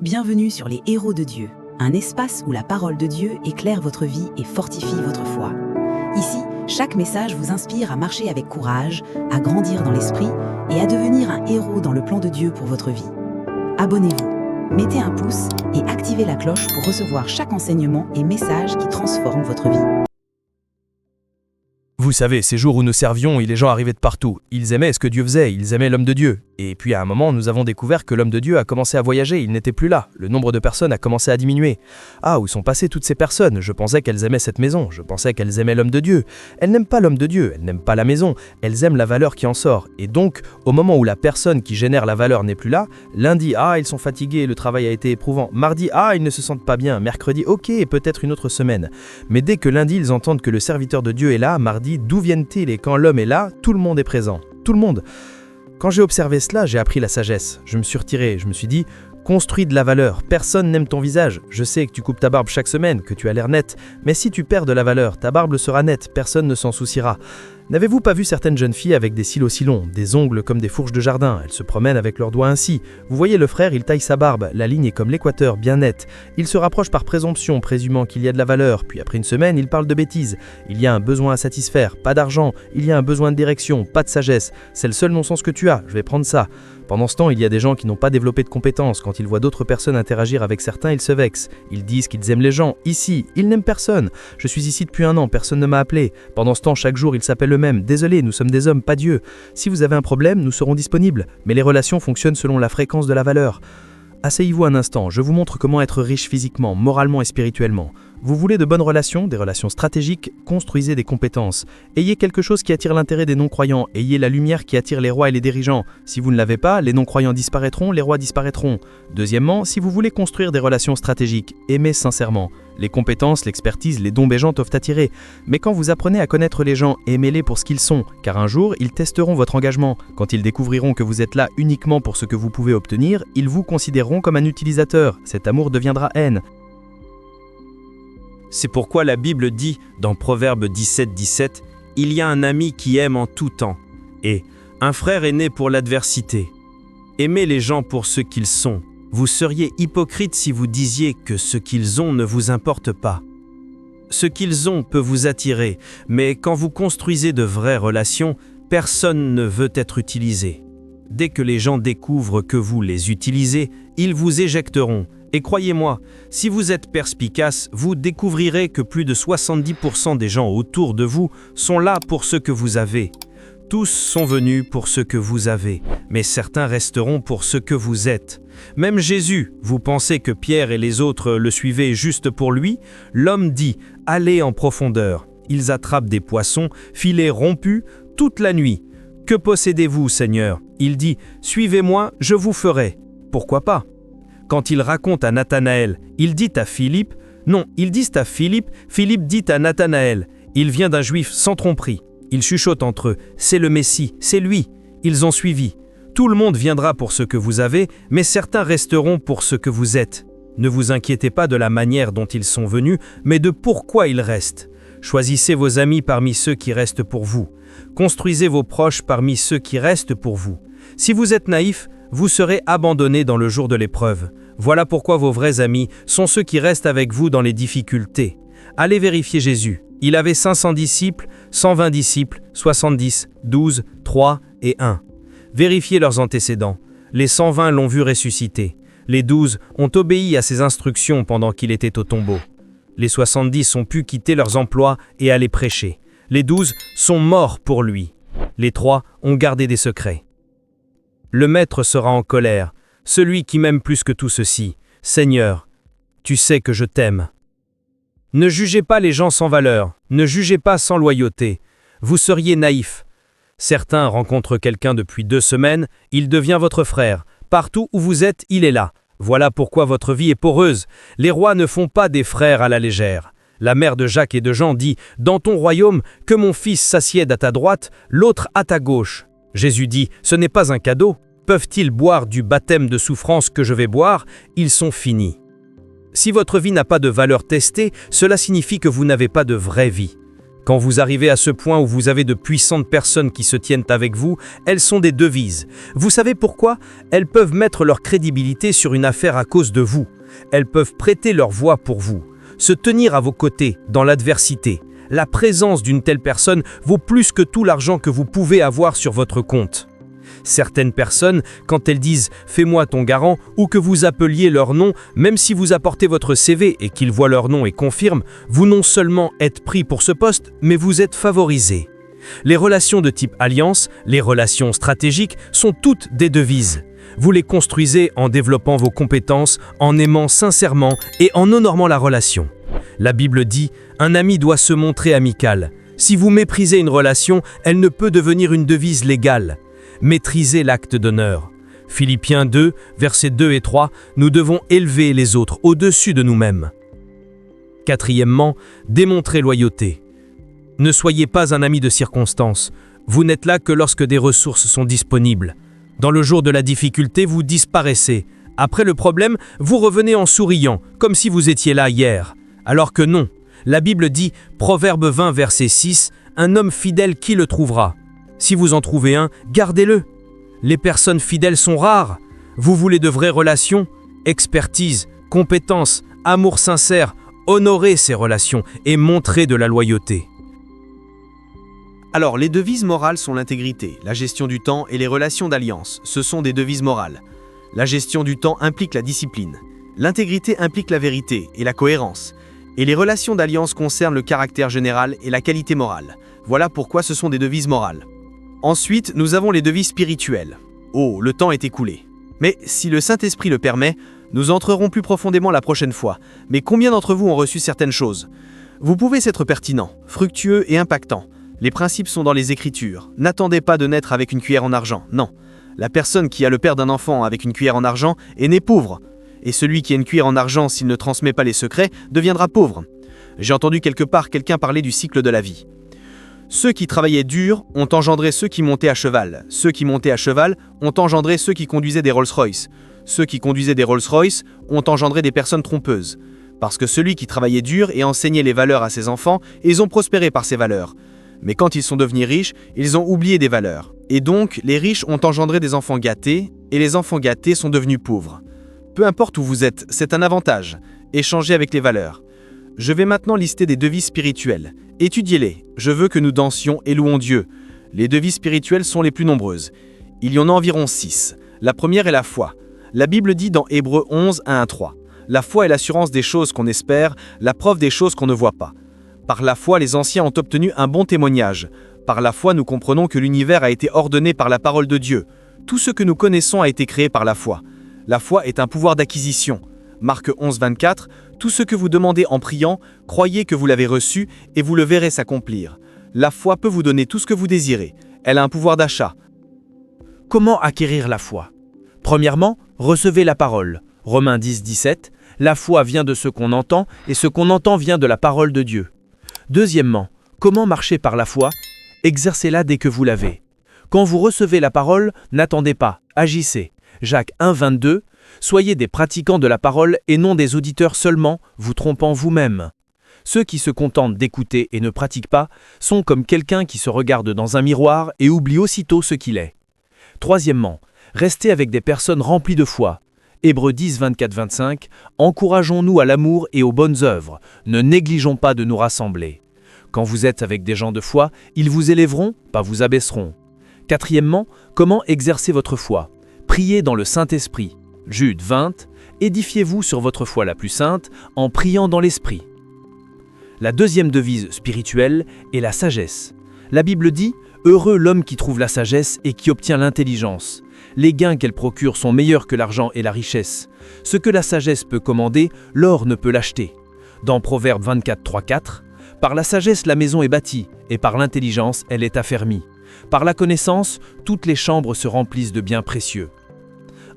Bienvenue sur les Héros de Dieu, un espace où la parole de Dieu éclaire votre vie et fortifie votre foi. Ici, chaque message vous inspire à marcher avec courage, à grandir dans l'esprit et à devenir un héros dans le plan de Dieu pour votre vie. Abonnez-vous, mettez un pouce et activez la cloche pour recevoir chaque enseignement et message qui transforme votre vie. Vous savez, ces jours où nous servions, les gens arrivaient de partout. Ils aimaient ce que Dieu faisait, ils aimaient l'homme de Dieu. Et puis à un moment, nous avons découvert que l'homme de Dieu a commencé à voyager, il n'était plus là. Le nombre de personnes a commencé à diminuer. Ah, où sont passées toutes ces personnes? Je pensais qu'elles aimaient cette maison, je pensais qu'elles aimaient l'homme de Dieu. Elles n'aiment pas l'homme de Dieu, elles n'aiment pas la maison, elles aiment la valeur qui en sort. Et donc, au moment où la personne qui génère la valeur n'est plus là, lundi, ah, ils sont fatigués, le travail a été éprouvant. Mardi, ah, ils ne se sentent pas bien. Mercredi, ok, et peut-être une autre semaine. Mais dès que lundi, ils entendent que le serviteur de Dieu est là, mardi, d'où viennent-ils? Et quand l'homme est là, tout le monde est présent. Tout le monde. Quand j'ai observé cela, j'ai appris la sagesse. Je me suis retiré, je me suis dit, construis de la valeur. Personne n'aime ton visage. Je sais que tu coupes ta barbe chaque semaine, que tu as l'air net. Mais si tu perds de la valeur, ta barbe sera nette, personne ne s'en souciera. N'avez-vous pas vu certaines jeunes filles avec des cils aussi longs, des ongles comme des fourches de jardin? Elles se promènent avec leurs doigts ainsi. Vous voyez le frère, il taille sa barbe, la ligne est comme l'équateur, bien nette. Il se rapproche par présomption, présumant qu'il y a de la valeur. Puis après une semaine, il parle de bêtises. Il y a un besoin à satisfaire, pas d'argent. Il y a un besoin de direction, pas de sagesse. C'est le seul non-sens que tu as, je vais prendre ça. Pendant ce temps, il y a des gens qui n'ont pas développé de compétences. Quand ils voient d'autres personnes interagir avec certains, ils se vexent. Ils disent qu'ils aiment les gens. Ici, ils n'aiment personne. Je suis ici depuis 1 an, personne ne m'a appelé. Pendant ce temps, chaque jour, ils s'appellent eux-mêmes. Désolé, nous sommes des hommes, pas Dieu. Si vous avez un problème, nous serons disponibles. Mais les relations fonctionnent selon la fréquence de la valeur. Asseyez-vous un instant, je vous montre comment être riche physiquement, moralement et spirituellement. Vous voulez de bonnes relations, des relations stratégiques, construisez des compétences. Ayez quelque chose qui attire l'intérêt des non-croyants, ayez la lumière qui attire les rois et les dirigeants. Si vous ne l'avez pas, les non-croyants disparaîtront, les rois disparaîtront. Deuxièmement, si vous voulez construire des relations stratégiques, aimez sincèrement. Les compétences, l'expertise, les dons bégeants doivent attirer. Mais quand vous apprenez à connaître les gens, aimez-les pour ce qu'ils sont, car un jour, ils testeront votre engagement. Quand ils découvriront que vous êtes là uniquement pour ce que vous pouvez obtenir, ils vous considéreront comme un utilisateur. Cet amour deviendra haine. C'est pourquoi la Bible dit, dans Proverbe 17:17, « Il y a un ami qui aime en tout temps, et un frère est né pour l'adversité. Aimez les gens pour ce qu'ils sont. Vous seriez hypocrite si vous disiez que ce qu'ils ont ne vous importe pas. Ce qu'ils ont peut vous attirer, mais quand vous construisez de vraies relations, personne ne veut être utilisé. Dès que les gens découvrent que vous les utilisez, ils vous éjecteront. Et croyez-moi, si vous êtes perspicace, vous découvrirez que plus de 70% des gens autour de vous sont là pour ce que vous avez. Tous sont venus pour ce que vous avez, mais certains resteront pour ce que vous êtes. Même Jésus, vous pensez que Pierre et les autres le suivaient juste pour lui? L'homme dit « Allez en profondeur ». Ils attrapent des poissons, filets rompus, toute la nuit. « Que possédez-vous, Seigneur ?» Il dit « Suivez-moi, je vous ferai ». Pourquoi pas? Quand il raconte à Nathanaël, il dit à Philippe, non, ils disent à Philippe, Philippe dit à Nathanaël, il vient d'un juif sans tromperie. Ils chuchotent entre eux, c'est le Messie, c'est lui. Ils ont suivi. Tout le monde viendra pour ce que vous avez, mais certains resteront pour ce que vous êtes. Ne vous inquiétez pas de la manière dont ils sont venus, mais de pourquoi ils restent. Choisissez vos amis parmi ceux qui restent pour vous. Construisez vos proches parmi ceux qui restent pour vous. Si vous êtes naïf, vous serez abandonné dans le jour de l'épreuve. Voilà pourquoi vos vrais amis sont ceux qui restent avec vous dans les difficultés. Allez vérifier Jésus. Il avait 500 disciples, 120 disciples, 70, 12, 3 et 1. Vérifiez leurs antécédents. Les 120 l'ont vu ressusciter. Les 12 ont obéi à ses instructions pendant qu'il était au tombeau. Les 70 ont pu quitter leurs emplois et aller prêcher. Les 12 sont morts pour lui. Les 3 ont gardé des secrets. Le maître sera en colère, celui qui m'aime plus que tout ceci. Seigneur, tu sais que je t'aime. Ne jugez pas les gens sans valeur, ne jugez pas sans loyauté. Vous seriez naïf. Certains rencontrent quelqu'un depuis 2 semaines, il devient votre frère. Partout où vous êtes, il est là. Voilà pourquoi votre vie est poreuse. Les rois ne font pas des frères à la légère. La mère de Jacques et de Jean dit « Dans ton royaume, que mon fils s'assiede à ta droite, l'autre à ta gauche. » Jésus dit « Ce n'est pas un cadeau. Peuvent-ils boire du baptême de souffrance que je vais boire? Ils sont finis. » Si votre vie n'a pas de valeur testée, cela signifie que vous n'avez pas de vraie vie. Quand vous arrivez à ce point où vous avez de puissantes personnes qui se tiennent avec vous, elles sont des devises. Vous savez pourquoi? Elles peuvent mettre leur crédibilité sur une affaire à cause de vous. Elles peuvent prêter leur voix pour vous, se tenir à vos côtés dans l'adversité. La présence d'une telle personne vaut plus que tout l'argent que vous pouvez avoir sur votre compte. Certaines personnes, quand elles disent « fais-moi ton garant » ou que vous appeliez leur nom, même si vous apportez votre CV et qu'ils voient leur nom et confirment, vous non seulement êtes pris pour ce poste, mais vous êtes favorisé. Les relations de type alliance, les relations stratégiques, sont toutes des devises. Vous les construisez en développant vos compétences, en aimant sincèrement et en honorant la relation. La Bible dit « un ami doit se montrer amical ». Si vous méprisez une relation, elle ne peut devenir une devise légale. Maîtrisez l'acte d'honneur. Philippiens 2, versets 2 et 3, nous devons élever les autres au-dessus de nous-mêmes. Quatrièmement, démontrez loyauté. Ne soyez pas un ami de circonstance. Vous n'êtes là que lorsque des ressources sont disponibles. Dans le jour de la difficulté, vous disparaissez. Après le problème, vous revenez en souriant, comme si vous étiez là hier. Alors que non. La Bible dit, Proverbe 20, verset 6, « Un homme fidèle, qui le trouvera ?» Si vous en trouvez un, gardez-le. Les personnes fidèles sont rares. Vous voulez de vraies relations? Expertise, compétence, amour sincère, honorez ces relations et montrez de la loyauté. Alors, les devises morales sont l'intégrité, la gestion du temps et les relations d'alliance. Ce sont des devises morales. La gestion du temps implique la discipline. L'intégrité implique la vérité et la cohérence. Et les relations d'alliance concernent le caractère général et la qualité morale. Voilà pourquoi ce sont des devises morales. Ensuite, nous avons les devises spirituelles. Oh, le temps est écoulé. Mais si le Saint-Esprit le permet, nous entrerons plus profondément la prochaine fois. Mais combien d'entre vous ont reçu certaines choses? Vous pouvez être pertinent, fructueux et impactant. Les principes sont dans les Écritures. N'attendez pas de naître avec une cuillère en argent, non. La personne qui a le père d'un enfant avec une cuillère en argent est née pauvre. Et celui qui a une cuillère en argent, s'il ne transmet pas les secrets, deviendra pauvre. J'ai entendu quelque part quelqu'un parler du cycle de la vie. Ceux qui travaillaient dur ont engendré ceux qui montaient à cheval. Ceux qui montaient à cheval ont engendré ceux qui conduisaient des Rolls-Royce. Ceux qui conduisaient des Rolls-Royce ont engendré des personnes trompeuses. Parce que celui qui travaillait dur et enseignait les valeurs à ses enfants, ils ont prospéré par ces valeurs. Mais quand ils sont devenus riches, ils ont oublié des valeurs. Et donc, les riches ont engendré des enfants gâtés, et les enfants gâtés sont devenus pauvres. Peu importe où vous êtes, c'est un avantage. Échangez avec les valeurs. Je vais maintenant lister des devises spirituelles. Étudiez-les. Je veux que nous dansions et louons Dieu. Les devises spirituelles sont les plus nombreuses. Il y en a environ 6. La première est la foi. La Bible dit dans Hébreux 11, 1 à 3. La foi est l'assurance des choses qu'on espère, la preuve des choses qu'on ne voit pas. Par la foi, les anciens ont obtenu un bon témoignage. Par la foi, nous comprenons que l'univers a été ordonné par la parole de Dieu. Tout ce que nous connaissons a été créé par la foi. La foi est un pouvoir d'acquisition. Marc 11, 24. Tout ce que vous demandez en priant, croyez que vous l'avez reçu et vous le verrez s'accomplir. La foi peut vous donner tout ce que vous désirez. Elle a un pouvoir d'achat. Comment acquérir la foi? Premièrement, recevez la parole. Romains 10, 17. La foi vient de ce qu'on entend et ce qu'on entend vient de la parole de Dieu. Deuxièmement, comment marcher par la foi? Exercez-la dès que vous l'avez. Quand vous recevez la parole, n'attendez pas, agissez. Jacques 1, 22. Soyez des pratiquants de la parole et non des auditeurs seulement, vous trompant vous-même. Ceux qui se contentent d'écouter et ne pratiquent pas sont comme quelqu'un qui se regarde dans un miroir et oublie aussitôt ce qu'il est. Troisièmement, restez avec des personnes remplies de foi. Hébreux 10, 24, 25. Encourageons-nous à l'amour et aux bonnes œuvres. Ne négligeons pas de nous rassembler. Quand vous êtes avec des gens de foi, ils vous élèveront, pas vous abaisseront. Quatrièmement, comment exercer votre foi? Priez dans le Saint-Esprit. Jude 20. Édifiez-vous sur votre foi la plus sainte en priant dans l'Esprit. La deuxième devise spirituelle est la sagesse. La Bible dit « Heureux l'homme qui trouve la sagesse et qui obtient l'intelligence. Les gains qu'elle procure sont meilleurs que l'argent et la richesse. Ce que la sagesse peut commander, l'or ne peut l'acheter. » Dans Proverbe 24, 3, 4. « Par la sagesse la maison est bâtie, et par l'intelligence elle est affermie. Par la connaissance, toutes les chambres se remplissent de biens précieux. »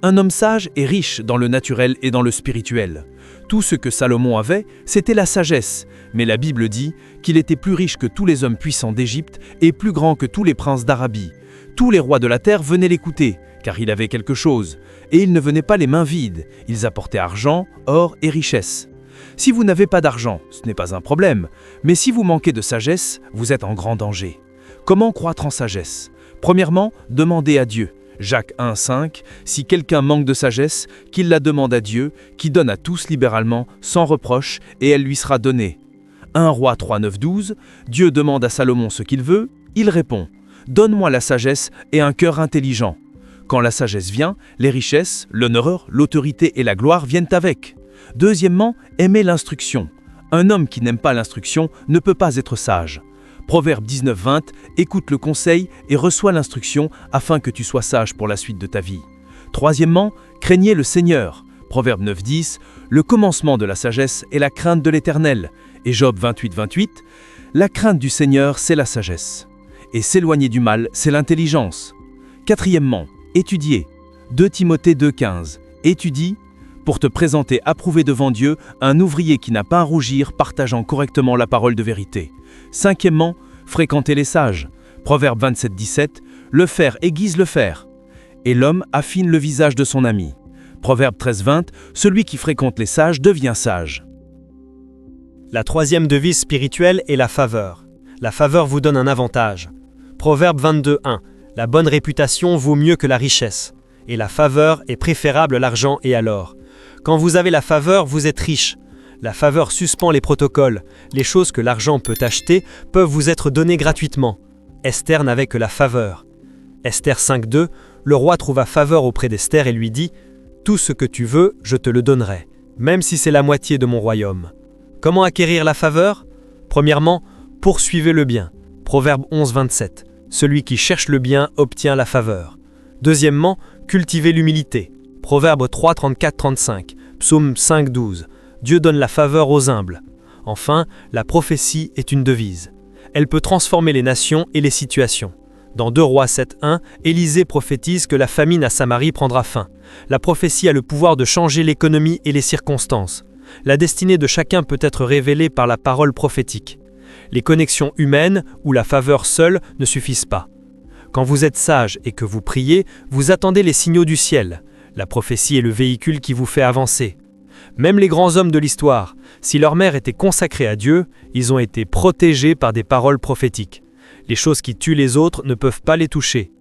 Un homme sage est riche dans le naturel et dans le spirituel. Tout ce que Salomon avait, c'était la sagesse. Mais la Bible dit qu'il était plus riche que tous les hommes puissants d'Égypte et plus grand que tous les princes d'Arabie. Tous les rois de la terre venaient l'écouter, car il avait quelque chose. Et ils ne venaient pas les mains vides. Ils apportaient argent, or et richesse. Si vous n'avez pas d'argent, ce n'est pas un problème, mais si vous manquez de sagesse, vous êtes en grand danger. Comment croître en sagesse? Premièrement, demandez à Dieu. Jacques 1,5, si quelqu'un manque de sagesse, qu'il la demande à Dieu, qui donne à tous libéralement, sans reproche, et elle lui sera donnée. 1 Roi 3, 9, 12, Dieu demande à Salomon ce qu'il veut, il répond « Donne-moi la sagesse et un cœur intelligent ». Quand la sagesse vient, les richesses, l'honneur, l'autorité et la gloire viennent avec. Deuxièmement, aimez l'instruction. Un homme qui n'aime pas l'instruction ne peut pas être sage. Proverbe 19, 20, écoute le conseil et reçois l'instruction afin que tu sois sage pour la suite de ta vie. Troisièmement, craignez le Seigneur. Proverbe 9, 10, le commencement de la sagesse est la crainte de l'Éternel. Et Job 28, 28, la crainte du Seigneur, c'est la sagesse. Et s'éloigner du mal, c'est l'intelligence. Quatrièmement, étudiez. 2 Timothée 2, 15, étudie pour te présenter approuvé devant Dieu, un ouvrier qui n'a pas à rougir, partageant correctement la parole de vérité. Cinquièmement, fréquentez les sages. Proverbe 27, 17, le fer aiguise le fer, et l'homme affine le visage de son ami. Proverbe 13, 20, celui qui fréquente les sages devient sage. La troisième devise spirituelle est la faveur. La faveur vous donne un avantage. Proverbe 22, 1, la bonne réputation vaut mieux que la richesse, et la faveur est préférable à l'argent et à l'or. Quand vous avez la faveur, vous êtes riche. La faveur suspend les protocoles. Les choses que l'argent peut acheter peuvent vous être données gratuitement. Esther n'avait que la faveur. Esther 5.2, le roi trouva faveur auprès d'Esther et lui dit « Tout ce que tu veux, je te le donnerai, même si c'est la moitié de mon royaume. » Comment acquérir la faveur? Premièrement, poursuivez le bien. Proverbe 11.27, celui qui cherche le bien obtient la faveur. Deuxièmement, cultivez l'humilité. Proverbe 3.34-35, Psaume 5.12, Dieu donne la faveur aux humbles. Enfin, la prophétie est une devise. Elle peut transformer les nations et les situations. Dans 2 Rois 7.1, Élisée prophétise que la famine à Samarie prendra fin. La prophétie a le pouvoir de changer l'économie et les circonstances. La destinée de chacun peut être révélée par la parole prophétique. Les connexions humaines ou la faveur seule ne suffisent pas. Quand vous êtes sage et que vous priez, vous attendez les signaux du ciel. La prophétie est le véhicule qui vous fait avancer. Même les grands hommes de l'histoire, si leur mère était consacrée à Dieu, ils ont été protégés par des paroles prophétiques. Les choses qui tuent les autres ne peuvent pas les toucher.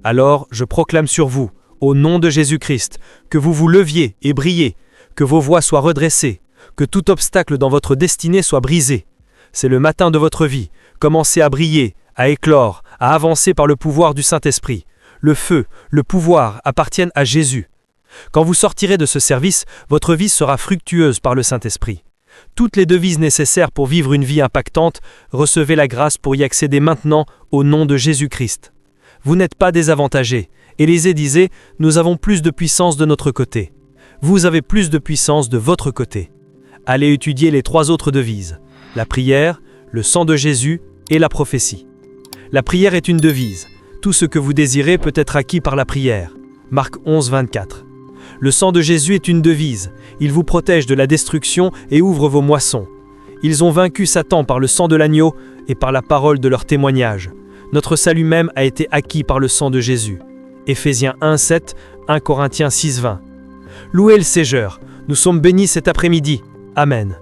Alors, je proclame sur vous, au nom de Jésus-Christ, que vous vous leviez et brillez, que vos voies soient redressées, que tout obstacle dans votre destinée soit brisé. C'est le matin de votre vie. Commencez à briller, à éclore, à avancer par le pouvoir du Saint-Esprit. Le feu, le pouvoir appartiennent à Jésus. Quand vous sortirez de ce service, votre vie sera fructueuse par le Saint-Esprit. Toutes les devises nécessaires pour vivre une vie impactante, recevez la grâce pour y accéder maintenant au nom de Jésus-Christ. Vous n'êtes pas désavantagés. Élisée disait « Nous avons plus de puissance de notre côté ». Vous avez plus de puissance de votre côté. Allez étudier les 3 autres devises, la prière, le sang de Jésus et la prophétie. La prière est une devise. Tout ce que vous désirez peut être acquis par la prière. Marc 11, 24. Le sang de Jésus est une devise. Il vous protège de la destruction et ouvre vos moissons. Ils ont vaincu Satan par le sang de l'agneau et par la parole de leur témoignage. Notre salut même a été acquis par le sang de Jésus. Éphésiens 1, 7, 1 Corinthiens 6, 20. Louez le Seigneur. Nous sommes bénis cet après-midi. Amen.